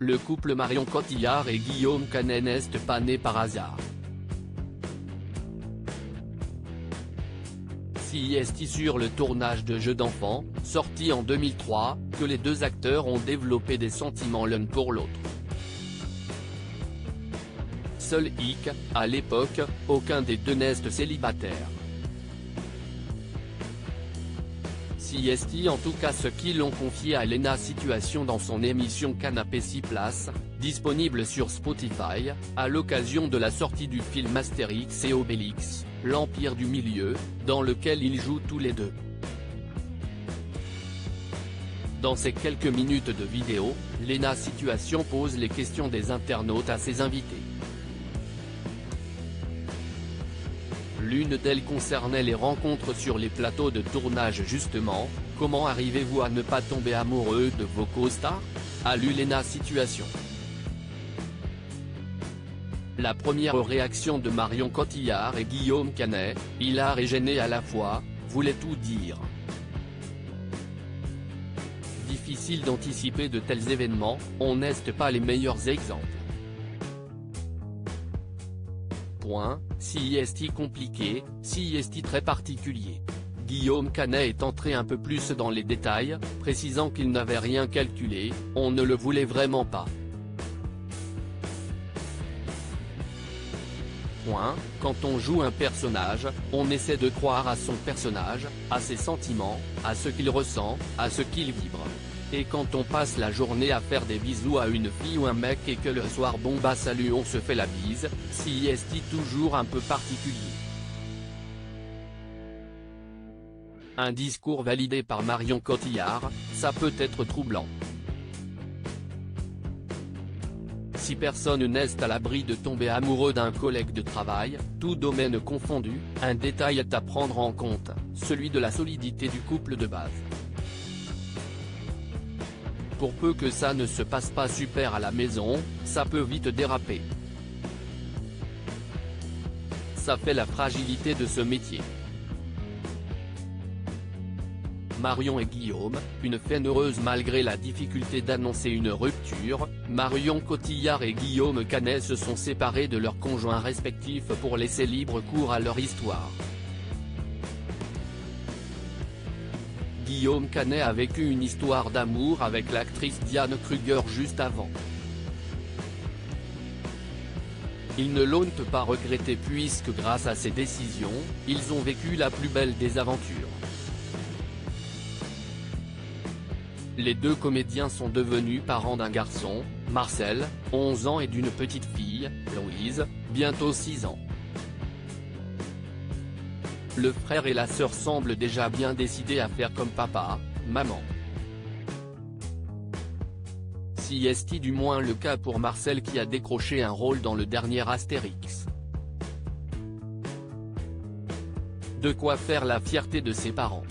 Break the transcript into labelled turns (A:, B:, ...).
A: Le couple Marion Cotillard et Guillaume Canet n'est pas né par hasard. C'est sur le tournage de Jeux d'enfants, sorti en 2003, que les deux acteurs ont développé des sentiments l'un pour l'autre. Seul hic, à l'époque, aucun des deux n'est célibataire. C'est en tout cas ce qu'ils ont confié à Léna Situation dans son émission Canapé 6 places, disponible sur Spotify, à l'occasion de la sortie du film Astérix et Obélix, l'Empire du Milieu, dans lequel ils jouent tous les deux. Dans ces quelques minutes de vidéo, Léna Situation pose les questions des internautes à ses invités. L'une d'elles concernait les rencontres sur les plateaux de tournage justement. Comment arrivez-vous à ne pas tomber amoureux de vos co-stars ? A lu Léna Situation. La première réaction de Marion Cotillard et Guillaume Canet, hilar et gêné à la fois, voulait tout dire. Difficile d'anticiper de tels événements, on n'est pas les meilleurs exemples. C'est compliqué, c'est très particulier. Guillaume Canet est entré un peu plus dans les détails, précisant qu'il n'avait rien calculé, on ne le voulait vraiment pas. Quand on joue un personnage, on essaie de croire à son personnage, à ses sentiments, à ce qu'il ressent, à ce qu'il vibre. Et quand on passe la journée à faire des bisous à une fille ou un mec et que le soir bon bah salut on se fait la bise, c'est toujours un peu particulier. Un discours validé par Marion Cotillard, ça peut être troublant. Si personne n'est à l'abri de tomber amoureux d'un collègue de travail, tout domaine confondu, un détail est à prendre en compte, celui de la solidité du couple de base. Pour peu que ça ne se passe pas super à la maison, ça peut vite déraper. Ça fait la fragilité de ce métier. Marion et Guillaume, une fin heureuse malgré la difficulté d'annoncer une rupture. Marion Cotillard et Guillaume Canet se sont séparés de leurs conjoints respectifs pour laisser libre cours à leur histoire. Guillaume Canet a vécu une histoire d'amour avec l'actrice Diane Kruger juste avant. Ils ne l'ont pas regretté puisque grâce à ces décisions, ils ont vécu la plus belle des aventures. Les deux comédiens sont devenus parents d'un garçon, Marcel, 11 ans et d'une petite fille, Louise, bientôt 6 ans. Le frère et la sœur semblent déjà bien décidés à faire comme papa, maman. C'est du moins le cas pour Marcel qui a décroché un rôle dans le dernier Astérix. De quoi faire la fierté de ses parents.